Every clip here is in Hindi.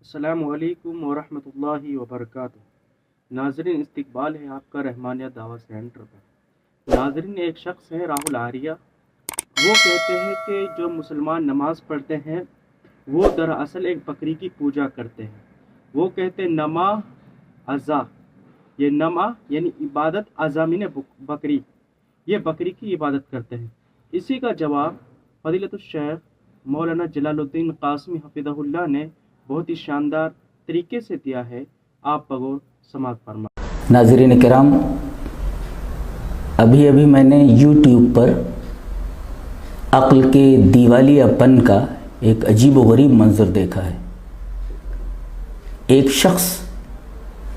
अस्सलामुअलैकुम वरहमतुल्लाहि वबरकातुहू। नाजरीन, इस्तकबाल है आपका रहमानिया दावा सेंटर पर। नाजरीन, एक शख्स है राहुल आर्या। वो कहते हैं कि जो मुसलमान नमाज पढ़ते हैं वो दरअसल एक बकरी की पूजा करते हैं। वो कहते हैं नमा अज़ा, ये नमा यानी इबादत, अज़ामिन बकरी, ये बकरी की इबादत करते हैं। इसी का जवाब फजीलतुल शेख मौलाना जलालुद्दीन कासमी हफिज़हुल्लाह ने बहुत ही शानदार तरीके से दिया है। आप बगौर समाअत फरमा। नाज़रीन किराम, अभी अभी मैंने YouTube पर अक्ल के दीवालियापन का एक अजीब व गरीब मंजर देखा है। एक शख्स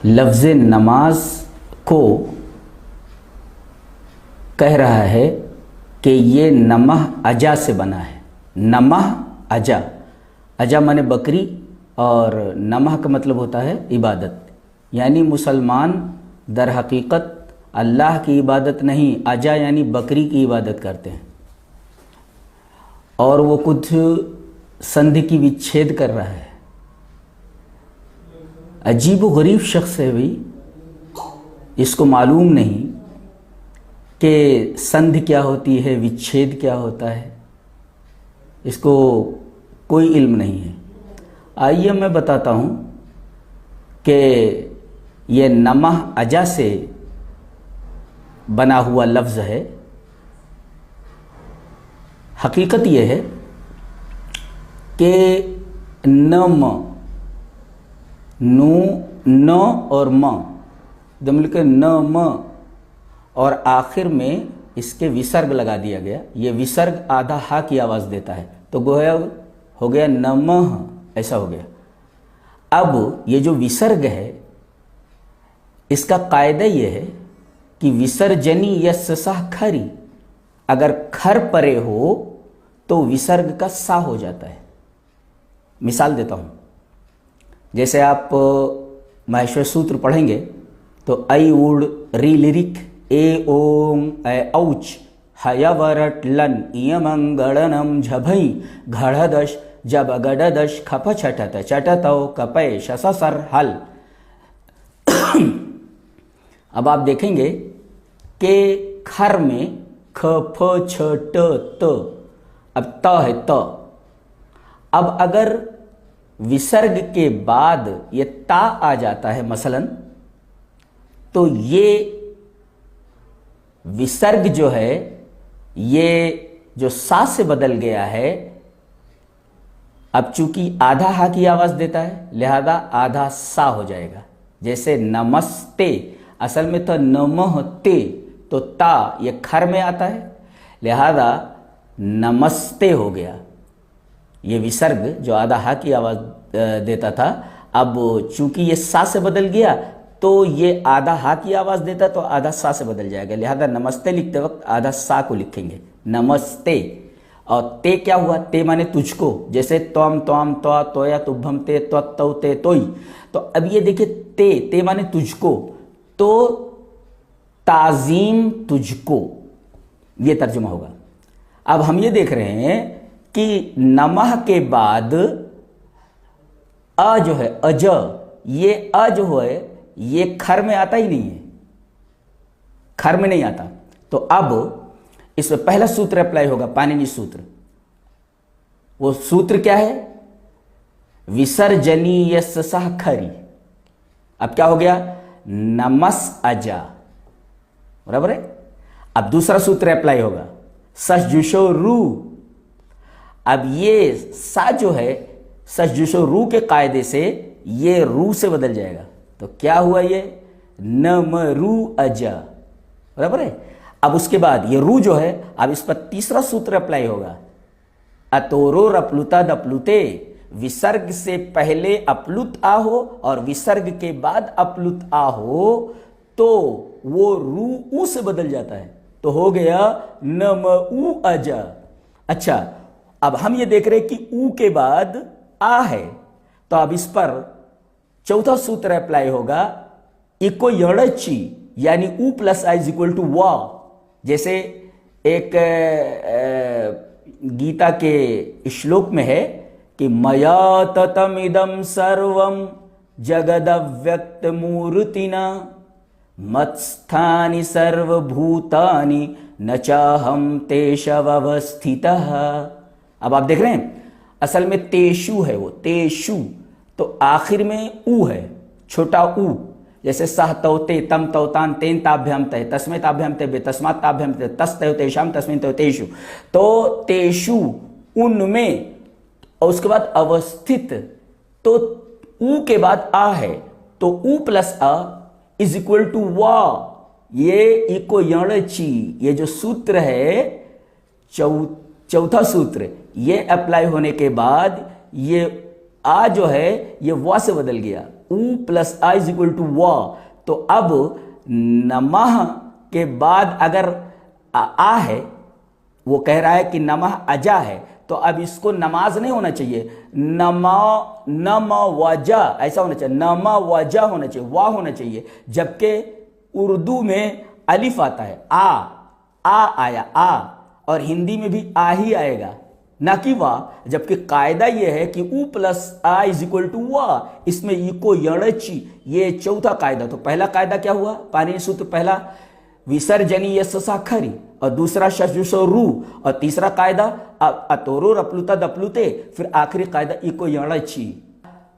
लफ्ज़ नमाज को कह रहा है कि ये नमह अजा से बना है। नमह अजा, अजा माने बकरी और नमह का मतलब होता है इबादत। यानी मुसलमान दर हकीकत अल्लाह की इबादत नहीं, अजा यानी बकरी की इबादत करते हैं। और वो कुछ संधि की विच्छेद कर रहा है। अजीब व गरीब शख्स है भाई, इसको मालूम नहीं कि संधि क्या होती है, विच्छेद क्या होता है, इसको कोई इल्म नहीं है। आइए मैं बताता हूँ कि ये नमह अजा से बना हुआ लफ्ज़ है। हकीकत ये है कि नम, नू, न और म दो मिलकर न म, और आखिर में इसके विसर्ग लगा दिया गया। ये विसर्ग आधा हा की आवाज़ देता है, तो गोया हो गया नमः, ऐसा हो गया। अब ये जो विसर्ग है इसका कायदा ये है कि विसर्जनी यस्सह खरी, अगर खर परे हो तो विसर्ग का सा हो जाता है। मिसाल देता हूँ, जैसे आप माहेश्वर सूत्र पढ़ेंगे तो ऐ उड़ री लिरिक ए ओम ऐ औच हयवरट लन इयमंगड़नम झभई घड़दश जब गडदश खप छटत चटतौ कपय शससर हल। अब आप देखेंगे कि खर में ख फ छ ट त, अब त है त। अब अगर विसर्ग के बाद ये ता आ जाता है मसलन, तो ये विसर्ग जो है ये जो सा से बदल गया है, अब चूंकि आधा हा की आवाज देता है लिहाजा आधा सा हो जाएगा। जैसे नमस्ते, असल में तो नमहते, तो ता ये खर में आता है, लिहाजा नमस्ते हो गया। ये विसर्ग जो आधा हा की आवाज देता था, अब चूंकि ये सा से बदल गया तो ये आधा हा की आवाज देता तो आधा सा से बदल जाएगा। लिहाजा नमस्ते लिखते वक्त आधा सा को लिखेंगे, नमस्ते। और ते क्या हुआ, ते माने तुझको, जैसे त्वम त्वम त्वा तोया तुभम ते त्वत्तौ ते तोई। तो अब ये देखिए ते, ते माने तुझको, तो ताजीम तुझको, ये तर्जुमा होगा। अब हम ये देख रहे हैं कि नमह के बाद अ जो है अज, ये अ जो है ये खर में आता ही नहीं है, खर में नहीं आता। तो अब इसमें पहला सूत्र अप्लाई होगा, पाणिनि सूत्र। वो सूत्र क्या है, विसर्जनीय सह खरी। अब क्या हो गया, नमस अजा, बराबर है। अब दूसरा सूत्र अप्लाई होगा, सजुषो रू। अब ये सा जो है सजुषो रू के कायदे से ये रू से बदल जाएगा, तो क्या हुआ, ये नम रू अजा, बराबर है। अब उसके बाद ये रू जो है, अब इस पर तीसरा सूत्र अप्लाई होगा, अतोरो रपलुता दपलुते। विसर्ग से पहले अपलुत आ हो और विसर्ग के बाद अपलुत आ हो तो वो रू ऊ से बदल जाता है, तो हो गया नम ऊ अजा। अच्छा, अब हम ये देख रहे हैं कि ऊ के बाद आ है, तो अब इस पर चौथा सूत्र अप्लाई होगा, इको यड़ची, यानी ऊ प्लस आई इज इक्वल टू वा। जैसे एक गीता के श्लोक में है कि मया ततमिदं सर्वं जगदव्यक्तमूर्तिना मत्स्थानि सर्वभूतानि न चाहं तेषवस्थितः। अब आप देख रहे हैं असल में तेषु है, वो तेषु तो आखिर में ऊ है, छोटा ऊ, जैसे सह तौते तम तौतान तेन ताभ्याम तय तस्मै ताभ्याम तय तस्मात् ताभ्याम तय तस् तय तेषाम तस्मिन् तय तेषु, तो तेषु उनमें, और उसके बाद अवस्थित, तो ऊ के बाद आ है, तो ऊ प्लस अ इज इक्वल टू वा। ये इको यणची, ये जो सूत्र है चौथा सूत्र, ये अप्लाई होने के बाद ये आ जो है ये वा से बदल गया, ऊ प्लस आ इज इक्वल टू वा। तो अब नमः के बाद अगर आ है, वो कह रहा है कि नमः अजा है, तो अब इसको नमाज नहीं होना चाहिए, नम वजा ऐसा होना चाहिए, नम वजा होना चाहिए, वाह होना चाहिए। जबकि उर्दू में अलिफ आता है, आ आया आ, और हिंदी में भी आ ही आएगा ना कि वाह। जबकि कायदा यह है कि ऊ प्लस आ इज इक्वल टू वाह, इसमें इको यणची, ये चौथा कायदा। तो पहला कायदा क्या हुआ, पाणिनि सूत्र पहला विसर्जनी यस साखरी, और दूसरा शशुषो रू, और तीसरा कायदा अतोरो रपलुता दपलुते, फिर आखिरी कायदा इको यणची।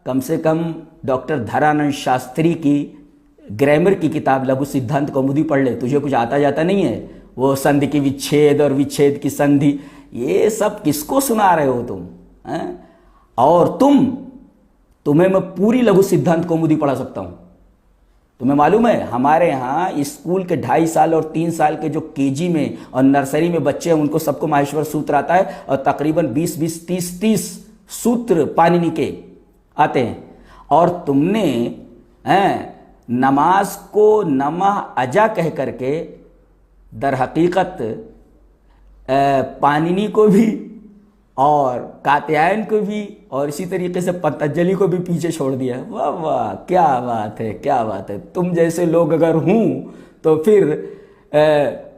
कम से कम डॉक्टर धरानंद शास्त्री की ग्रामर की किताब लघु सिद्धांत कौमुदी पढ़ ले, तुझे कुछ आता जाता नहीं है। वो संधि की विच्छेद और विच्छेद की संधि, ये सब किसको सुना रहे हो तुम हैं? और तुम्हें मैं पूरी लघु सिद्धांत कौमुदी पढ़ा सकता हूं। तुम्हें मालूम है हमारे यहाँ स्कूल के 2.5 साल और 3 साल के जो केजी में और नर्सरी में बच्चे हैं, उनको सबको माहेश्वर सूत्र आता है, और तकरीबन 20 30 सूत्र पाणिनि के आते हैं। और तुमने नमाज को नमः अजा कह करके दर हकीकत पाणिनि को भी और कात्यायन को भी और इसी तरीके से पतंजलि को भी पीछे छोड़ दिया। वाह वाह, क्या बात है, क्या बात है। तुम जैसे लोग अगर हूं तो फिर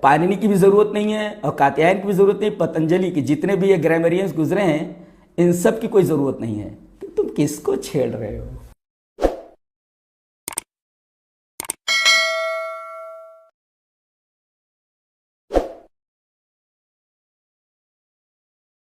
पाणिनि की भी जरूरत नहीं है और कात्यायन की भी जरूरत नहीं, पतंजलि की, जितने भी ये ग्रामरियंस गुजरे हैं इन सब की कोई जरूरत नहीं है। तुम किसको छेड़ रहे हो?